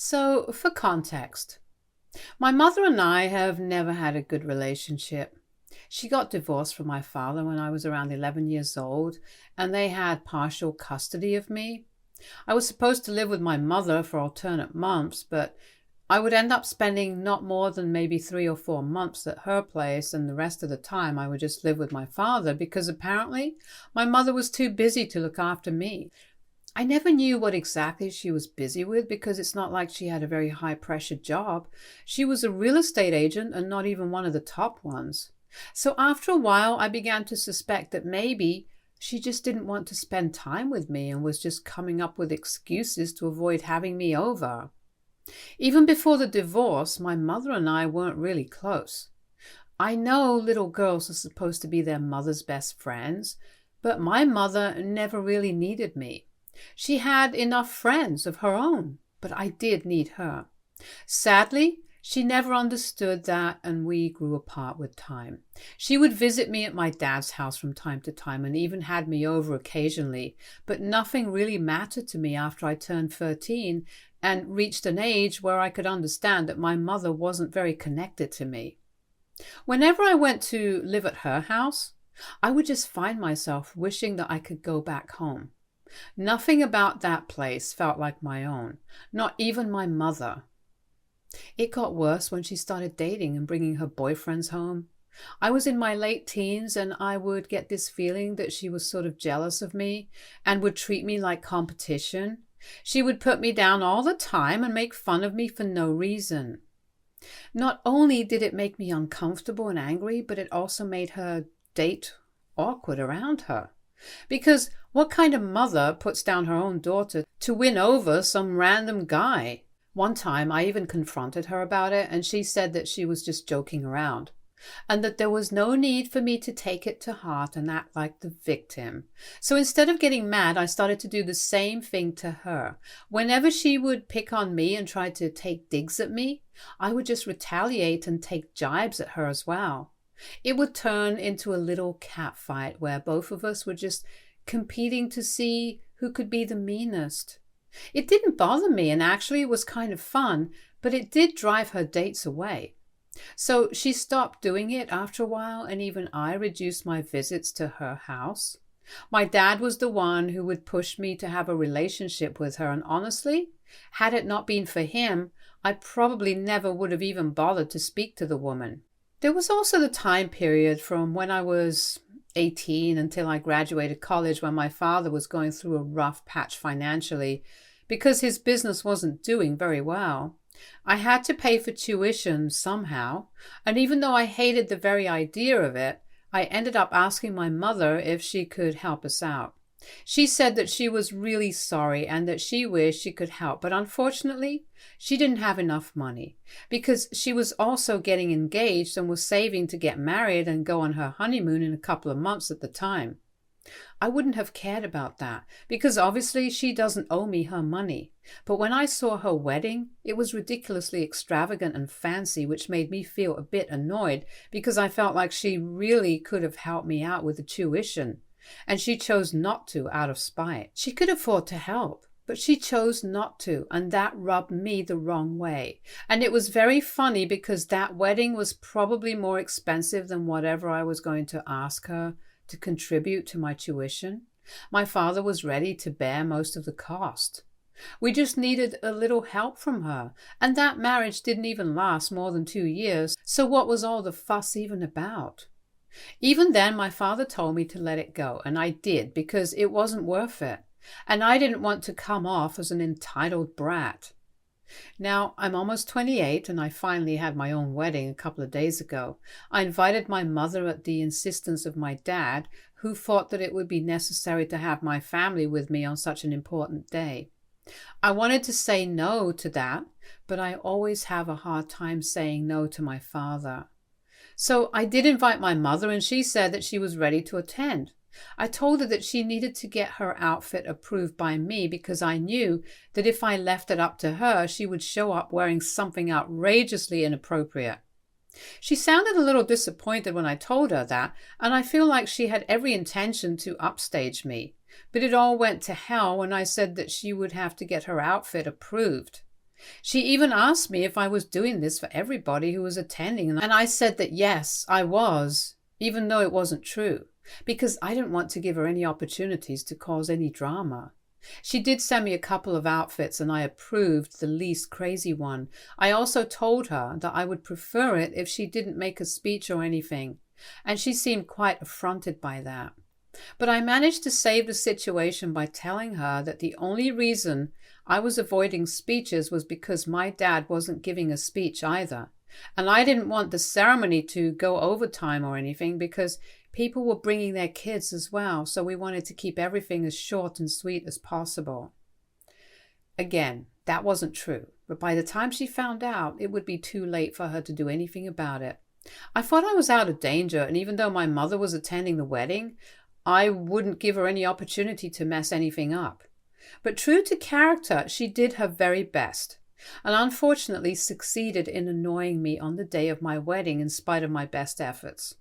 So, for context, my mother and I have never had a good relationship. She got divorced from my father when I was around 11 years old, and they had partial custody of me. I was supposed to live with my mother for alternate months, but I would end up spending not more than maybe 3 or 4 months at her place, and the rest of the time I would just live with my father because apparently my mother was too busy to look after me. I never knew what exactly she was busy with because it's not like she had a very high pressure job. She was a real estate agent and not even one of the top ones. So after a while, I began to suspect that maybe she just didn't want to spend time with me and was just coming up with excuses to avoid having me over. Even before the divorce, my mother and I weren't really close. I know little girls are supposed to be their mother's best friends, but my mother never really needed me. She had enough friends of her own, but I did need her. Sadly, she never understood that, and we grew apart with time. She would visit me at my dad's house from time to time and even had me over occasionally, but nothing really mattered to me after I turned 13 and reached an age where I could understand that my mother wasn't very connected to me. Whenever I went to live at her house, I would just find myself wishing that I could go back home. Nothing about that place felt like my own, not even my mother. It got worse when she started dating and bringing her boyfriends home. I was in my late teens and I would get this feeling that she was sort of jealous of me and would treat me like competition. She would put me down all the time and make fun of me for no reason. Not only did it make me uncomfortable and angry, but it also made her date awkward around her. Because what kind of mother puts down her own daughter to win over some random guy? One time I even confronted her about it, and she said that she was just joking around, and that there was no need for me to take it to heart and act like the victim. So instead of getting mad, I started to do the same thing to her. Whenever she would pick on me and try to take digs at me, I would just retaliate and take jibes at her as well. It would turn into a little cat fight where both of us were just competing to see who could be the meanest. It didn't bother me, and actually it was kind of fun, but it did drive her dates away. So she stopped doing it after a while, and even I reduced my visits to her house. My dad was the one who would push me to have a relationship with her, and honestly, had it not been for him, I probably never would have even bothered to speak to the woman. There was also the time period from when I was 18 until I graduated college when my father was going through a rough patch financially because his business wasn't doing very well. I had to pay for tuition somehow, and even though I hated the very idea of it, I ended up asking my mother if she could help us out. She said that she was really sorry and that she wished she could help, but unfortunately, she didn't have enough money because she was also getting engaged and was saving to get married and go on her honeymoon in a couple of months at the time. I wouldn't have cared about that because obviously she doesn't owe me her money. But when I saw her wedding, it was ridiculously extravagant and fancy, which made me feel a bit annoyed because I felt like she really could have helped me out with the tuition. And she chose not to out of spite. She could afford to help, but she chose not to, and that rubbed me the wrong way. And it was very funny because that wedding was probably more expensive than whatever I was going to ask her to contribute to my tuition. My father was ready to bear most of the cost. We just needed a little help from her, and that marriage didn't even last more than 2 years, so what was all the fuss even about? Even then, my father told me to let it go, and I did because it wasn't worth it, and I didn't want to come off as an entitled brat. Now, I'm almost 28, and I finally had my own wedding a couple of days ago. I invited my mother at the insistence of my dad, who thought that it would be necessary to have my family with me on such an important day. I wanted to say no to that, but I always have a hard time saying no to my father. So I did invite my mother, and she said that she was ready to attend. I told her that she needed to get her outfit approved by me because I knew that if I left it up to her, she would show up wearing something outrageously inappropriate. She sounded a little disappointed when I told her that, and I feel like she had every intention to upstage me. But it all went to hell when I said that she would have to get her outfit approved. She even asked me if I was doing this for everybody who was attending, and I said that yes, I was, even though it wasn't true, because I didn't want to give her any opportunities to cause any drama. She did send me a couple of outfits and I approved the least crazy one. I also told her that I would prefer it if she didn't make a speech or anything, and she seemed quite affronted by that. But I managed to save the situation by telling her that the only reason I was avoiding speeches was because my dad wasn't giving a speech either. And I didn't want the ceremony to go overtime or anything because people were bringing their kids as well, so we wanted to keep everything as short and sweet as possible. Again, that wasn't true, but by the time she found out, it would be too late for her to do anything about it. I thought I was out of danger, and even though my mother was attending the wedding, I wouldn't give her any opportunity to mess anything up. But true to character, she did her very best, and unfortunately succeeded in annoying me on the day of my wedding in spite of my best efforts.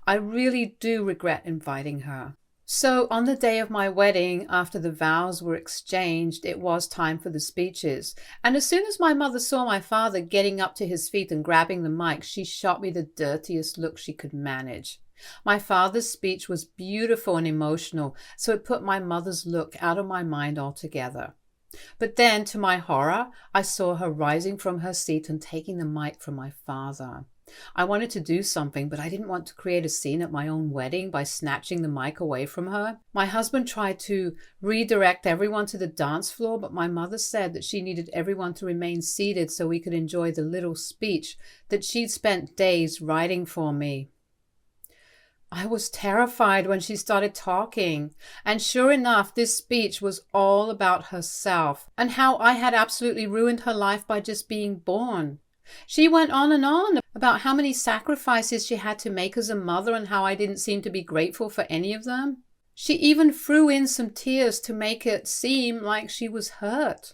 I really do regret inviting her. So on the day of my wedding, after the vows were exchanged, it was time for the speeches. And as soon as my mother saw my father getting up to his feet and grabbing the mic, she shot me the dirtiest look she could manage. My father's speech was beautiful and emotional, so it put my mother's look out of my mind altogether. But then, to my horror, I saw her rising from her seat and taking the mic from my father. I wanted to do something, but I didn't want to create a scene at my own wedding by snatching the mic away from her. My husband tried to redirect everyone to the dance floor, but my mother said that she needed everyone to remain seated so we could enjoy the little speech that she'd spent days writing for me. I was terrified when she started talking, and sure enough, this speech was all about herself and how I had absolutely ruined her life by just being born. She went on and on about how many sacrifices she had to make as a mother and how I didn't seem to be grateful for any of them. She even threw in some tears to make it seem like she was hurt,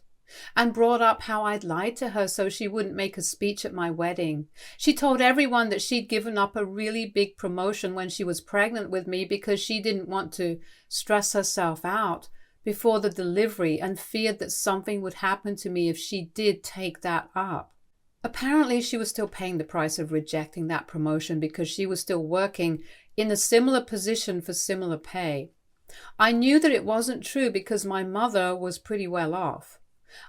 and brought up how I'd lied to her so she wouldn't make a speech at my wedding. She told everyone that she'd given up a really big promotion when she was pregnant with me because she didn't want to stress herself out before the delivery and feared that something would happen to me if she did take that up. Apparently, she was still paying the price of rejecting that promotion because she was still working in a similar position for similar pay. I knew that it wasn't true because my mother was pretty well off.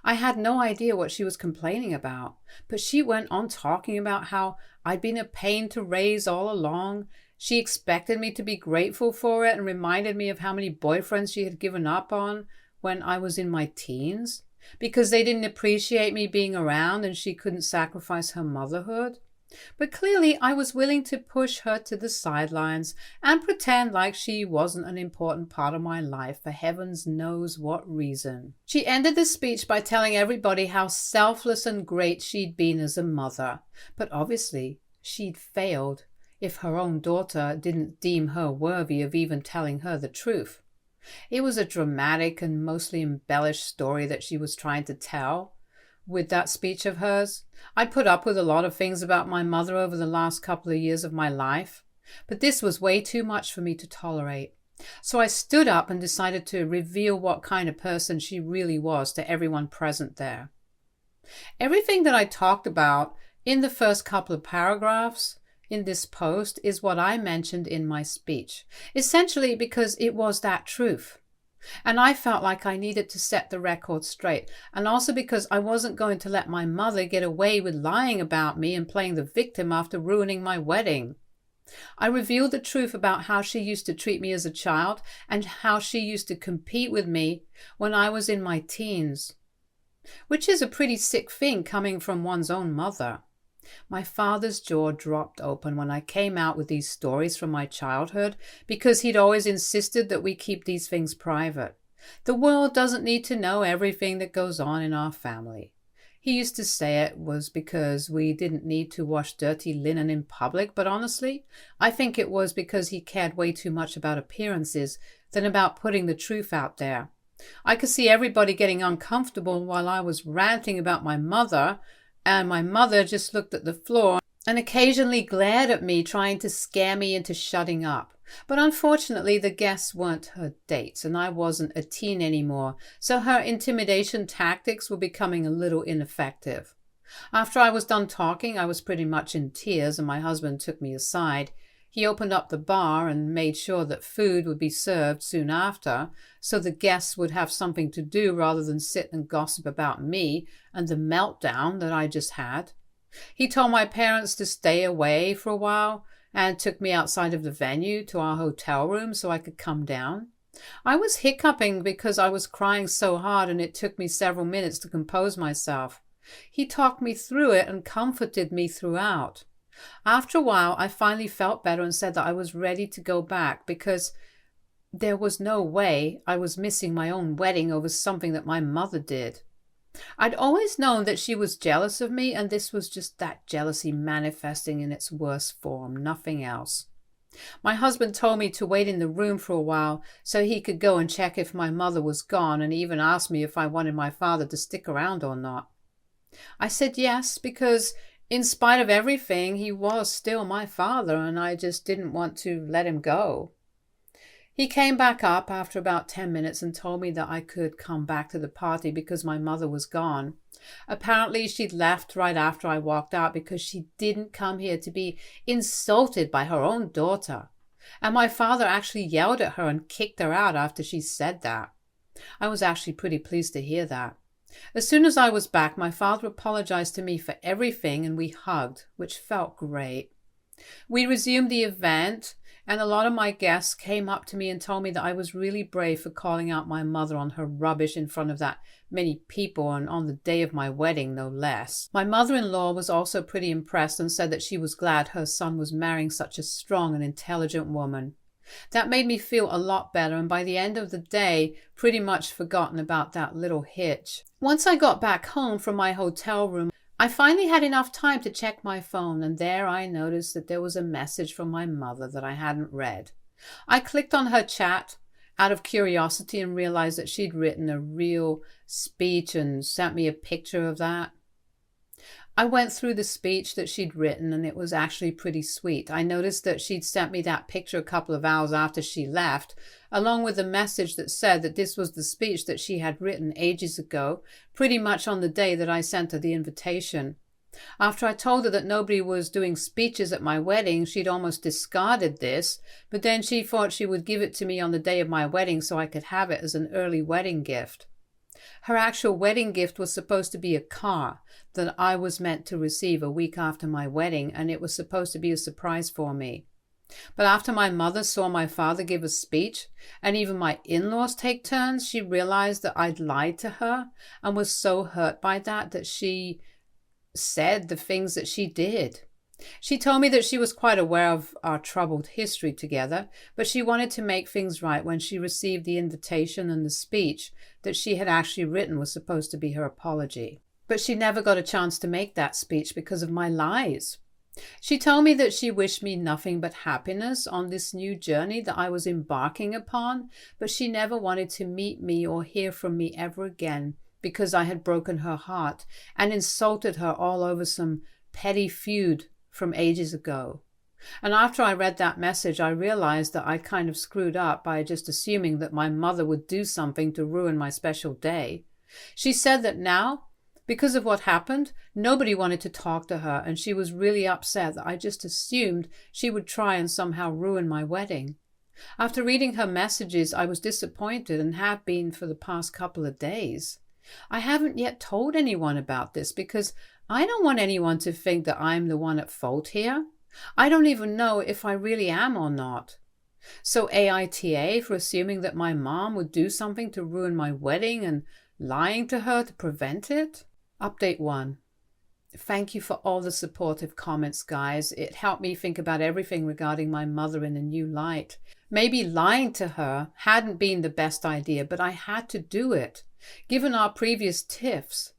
I had no idea what she was complaining about, but she went on talking about how I'd been a pain to raise all along. She expected me to be grateful for it and reminded me of how many boyfriends she had given up on when I was in my teens, because they didn't appreciate me being around and she couldn't sacrifice her motherhood. But clearly I was willing to push her to the sidelines and pretend like she wasn't an important part of my life for heavens knows what reason. She ended the speech by telling everybody how selfless and great she'd been as a mother, but obviously she'd failed if her own daughter didn't deem her worthy of even telling her the truth. It was a dramatic and mostly embellished story that she was trying to tell with that speech of hers. I'd put up with a lot of things about my mother over the last couple of years of my life, but this was way too much for me to tolerate. So I stood up and decided to reveal what kind of person she really was to everyone present there. Everything that I talked about in the first couple of paragraphs in this post is what I mentioned in my speech, essentially because it was that truth. And I felt like I needed to set the record straight, and also because I wasn't going to let my mother get away with lying about me and playing the victim after ruining my wedding. I revealed the truth about how she used to treat me as a child and how she used to compete with me when I was in my teens, which is a pretty sick thing coming from one's own mother. My father's jaw dropped open when I came out with these stories from my childhood because he'd always insisted that we keep these things private. The world doesn't need to know everything that goes on in our family. He used to say it was because we didn't need to wash dirty linen in public, but honestly, I think it was because he cared way too much about appearances than about putting the truth out there. I could see everybody getting uncomfortable while I was ranting about my mother, and my mother just looked at the floor and occasionally glared at me, trying to scare me into shutting up. But unfortunately, the guests weren't her dates, and I wasn't a teen anymore, so her intimidation tactics were becoming a little ineffective. After I was done talking, I was pretty much in tears, and my husband took me aside. He opened up the bar and made sure that food would be served soon after, so the guests would have something to do rather than sit and gossip about me and the meltdown that I just had. He told my parents to stay away for a while and took me outside of the venue to our hotel room so I could come down. I was hiccuping because I was crying so hard, and it took me several minutes to compose myself. He talked me through it and comforted me throughout. After a while, I finally felt better and said that I was ready to go back because there was no way I was missing my own wedding over something that my mother did. I'd always known that she was jealous of me, and this was just that jealousy manifesting in its worst form, nothing else. My husband told me to wait in the room for a while so he could go and check if my mother was gone, and even asked me if I wanted my father to stick around or not. I said yes, because in spite of everything, he was still my father, and I just didn't want to let him go. He came back up after about 10 minutes and told me that I could come back to the party because my mother was gone. Apparently, she'd left right after I walked out because she didn't come here to be insulted by her own daughter. And my father actually yelled at her and kicked her out after she said that. I was actually pretty pleased to hear that. As soon as I was back, my father apologized to me for everything and we hugged, which felt great. We resumed the event, and a lot of my guests came up to me and told me that I was really brave for calling out my mother on her rubbish in front of that many people, and on the day of my wedding, no less. My mother-in-law was also pretty impressed and said that she was glad her son was marrying such a strong and intelligent woman. That made me feel a lot better, and by the end of the day, pretty much forgotten about that little hitch. Once I got back home from my hotel room, I finally had enough time to check my phone, and there I noticed that there was a message from my mother that I hadn't read. I clicked on her chat out of curiosity and realized that she'd written a real speech and sent me a picture of that. I went through the speech that she'd written, and it was actually pretty sweet. I noticed that she'd sent me that picture a couple of hours after she left, along with a message that said that this was the speech that she had written ages ago, pretty much on the day that I sent her the invitation. After I told her that nobody was doing speeches at my wedding, she'd almost discarded this, but then she thought she would give it to me on the day of my wedding so I could have it as an early wedding gift. Her actual wedding gift was supposed to be a car that I was meant to receive a week after my wedding, and it was supposed to be a surprise for me. But after my mother saw my father give a speech, and even my in-laws take turns, she realized that I'd lied to her and was so hurt by that she said the things that she did. She told me that she was quite aware of our troubled history together, but she wanted to make things right when she received the invitation, and the speech that she had actually written was supposed to be her apology. But she never got a chance to make that speech because of my lies. She told me that she wished me nothing but happiness on this new journey that I was embarking upon, but she never wanted to meet me or hear from me ever again because I had broken her heart and insulted her all over some petty feud from ages ago. And after I read that message, I realized that I kind of screwed up by just assuming that my mother would do something to ruin my special day. She said that now, because of what happened, nobody wanted to talk to her, and she was really upset that I just assumed she would try and somehow ruin my wedding. After reading her messages, I was disappointed and have been for the past couple of days. I haven't yet told anyone about this because I don't want anyone to think that I'm the one at fault here. I don't even know if I really am or not. So AITA for assuming that my mom would do something to ruin my wedding and lying to her to prevent it? Update 1. Thank you for all the supportive comments, guys. It helped me think about everything regarding my mother in a new light. Maybe lying to her hadn't been the best idea, but I had to do it, given our previous tiffs.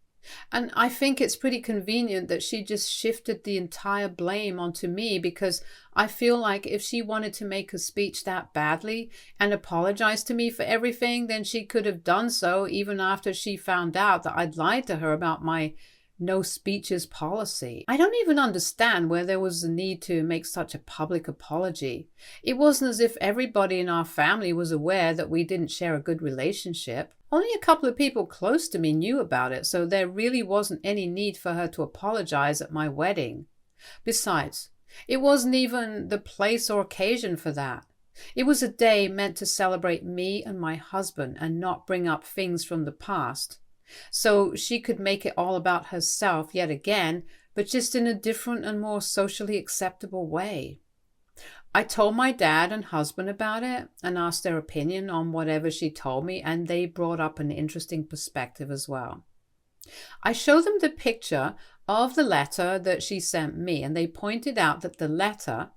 And I think it's pretty convenient that she just shifted the entire blame onto me, because I feel like if she wanted to make a speech that badly and apologize to me for everything, then she could have done so even after she found out that I'd lied to her about my no speeches policy. I don't even understand where there was a need to make such a public apology. It wasn't as if everybody in our family was aware that we didn't share a good relationship. Only a couple of people close to me knew about it, so there really wasn't any need for her to apologize at my wedding. Besides, it wasn't even the place or occasion for that. It was a day meant to celebrate me and my husband and not bring up things from the past. So she could make it all about herself yet again, but just in a different and more socially acceptable way. I told my dad and husband about it and asked their opinion on whatever she told me, and they brought up an interesting perspective as well. I showed them the picture of the letter that she sent me, and they pointed out that the letter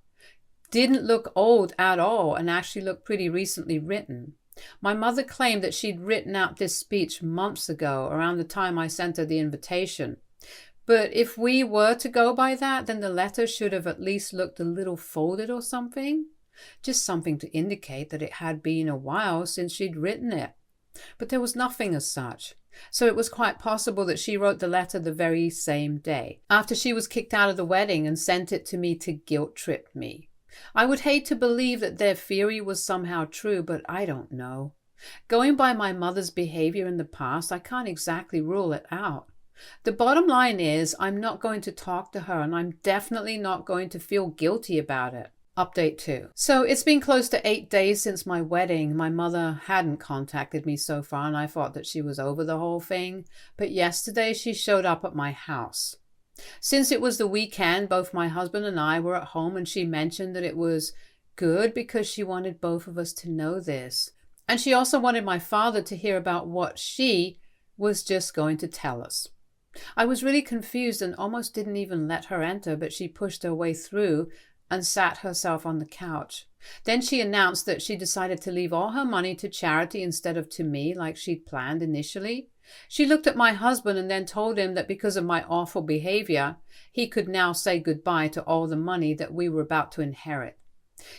didn't look old at all and actually looked pretty recently written. My mother claimed that she'd written out this speech months ago, around the time I sent her the invitation. But if we were to go by that, then the letter should have at least looked a little folded or something. Just something to indicate that it had been a while since she'd written it. But there was nothing as such. So it was quite possible that she wrote the letter the very same day, after she was kicked out of the wedding, and sent it to me to guilt-trip me. I would hate to believe that their theory was somehow true, but I don't know. Going by my mother's behavior in the past, I can't exactly rule it out. The bottom line is I'm not going to talk to her, and I'm definitely not going to feel guilty about it. Update 2. So it's been close to 8 days since my wedding. My mother hadn't contacted me so far, and I thought that she was over the whole thing. But yesterday she showed up at my house. Since it was the weekend, both my husband and I were at home, and she mentioned that it was good because she wanted both of us to know this. And she also wanted my father to hear about what she was just going to tell us. I was really confused and almost didn't even let her enter, but she pushed her way through and sat herself on the couch. Then she announced that she decided to leave all her money to charity instead of to me like she'd planned initially. She looked at my husband and then told him that because of my awful behavior, he could now say goodbye to all the money that we were about to inherit.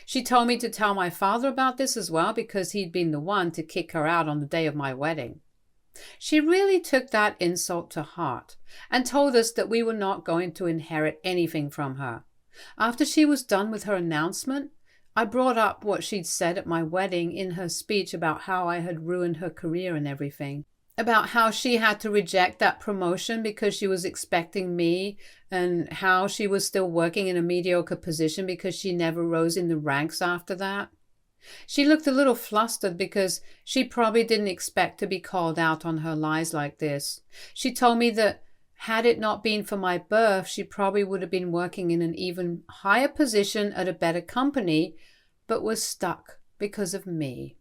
She told me to tell my father about this as well because he'd been the one to kick her out on the day of my wedding. She really took that insult to heart and told us that we were not going to inherit anything from her. After she was done with her announcement, I brought up what she'd said at my wedding in her speech about how I had ruined her career and everything. About how she had to reject that promotion because she was expecting me, and how she was still working in a mediocre position because she never rose in the ranks after that. She looked a little flustered because she probably didn't expect to be called out on her lies like this. She told me that had it not been for my birth, she probably would have been working in an even higher position at a better company, but was stuck because of me.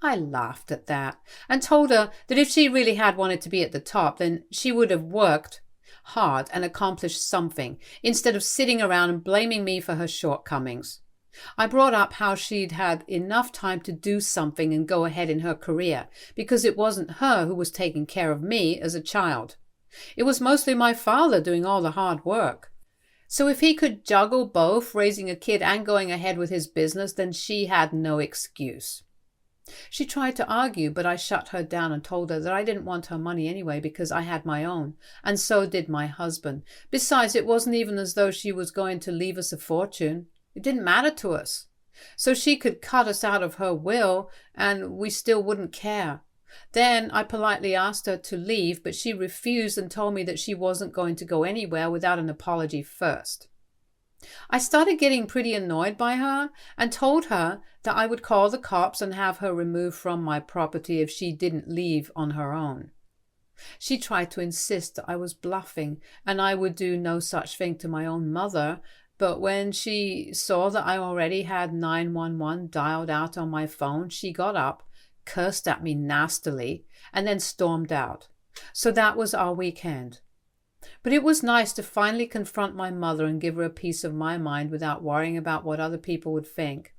I laughed at that and told her that if she really had wanted to be at the top, then she would have worked hard and accomplished something instead of sitting around and blaming me for her shortcomings. I brought up how she'd had enough time to do something and go ahead in her career because it wasn't her who was taking care of me as a child. It was mostly my father doing all the hard work. So if he could juggle both, raising a kid and going ahead with his business, then she had no excuse. She tried to argue, but I shut her down and told her that I didn't want her money anyway because I had my own, and so did my husband. Besides, it wasn't even as though she was going to leave us a fortune. It didn't matter to us. So she could cut us out of her will, and we still wouldn't care. Then I politely asked her to leave, but she refused and told me that she wasn't going to go anywhere without an apology first. I started getting pretty annoyed by her and told her that I would call the cops and have her removed from my property if she didn't leave on her own. She tried to insist that I was bluffing and I would do no such thing to my own mother, but when she saw that I already had 911 dialed out on my phone, she got up, cursed at me nastily, and then stormed out. So that was our weekend. But it was nice to finally confront my mother and give her a piece of my mind without worrying about what other people would think.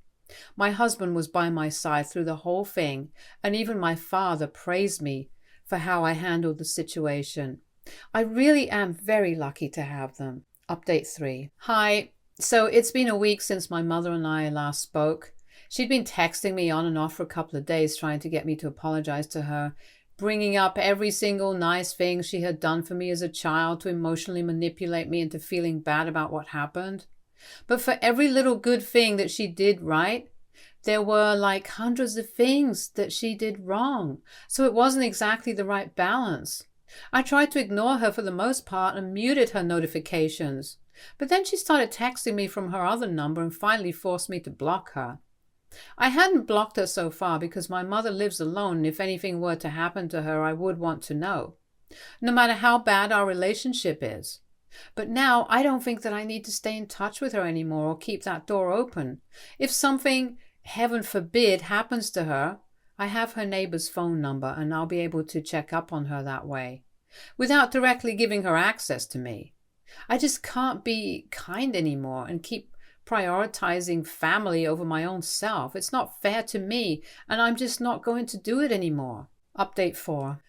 My husband was by my side through the whole thing, and even my father praised me for how I handled the situation. I really am very lucky to have them. Update 3. Hi. So it's been a week since my mother and I last spoke. She'd been texting me on and off for a couple of days trying to get me to apologize to her, bringing up every single nice thing she had done for me as a child to emotionally manipulate me into feeling bad about what happened. But for every little good thing that she did right, there were like hundreds of things that she did wrong. So it wasn't exactly the right balance. I tried to ignore her for the most part and muted her notifications. But then she started texting me from her other number and finally forced me to block her. I hadn't blocked her so far because my mother lives alone, and if anything were to happen to her, I would want to know, no matter how bad our relationship is. But now I don't think that I need to stay in touch with her anymore or keep that door open. If something, heaven forbid, happens to her, I have her neighbor's phone number and I'll be able to check up on her that way, without directly giving her access to me. I just can't be kind anymore and keep prioritizing family over my own self. It's not fair to me, and I'm just not going to do it anymore. Update 4.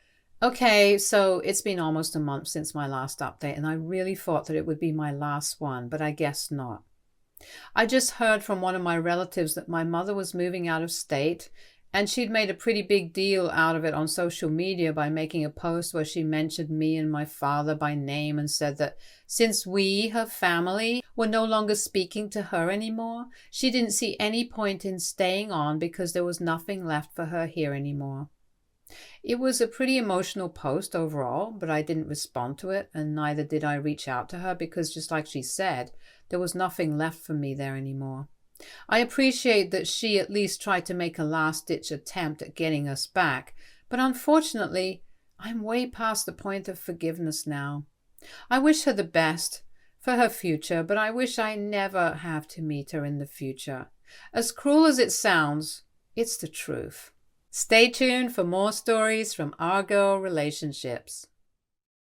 Okay, so it's been almost a month since my last update, and I really thought that it would be my last one, but I guess not. I just heard from one of my relatives that my mother was moving out of state, and she'd made a pretty big deal out of it on social media by making a post where she mentioned me and my father by name and said that since we, her family, were no longer speaking to her anymore, she didn't see any point in staying on because there was nothing left for her here anymore. It was a pretty emotional post overall, but I didn't respond to it, and neither did I reach out to her because, just like she said, there was nothing left for me there anymore. I appreciate that she at least tried to make a last-ditch attempt at getting us back, but unfortunately, I'm way past the point of forgiveness now. I wish her the best for her future, but I wish I never have to meet her in the future. As cruel as it sounds, it's the truth. Stay tuned for more stories from our girl relationships.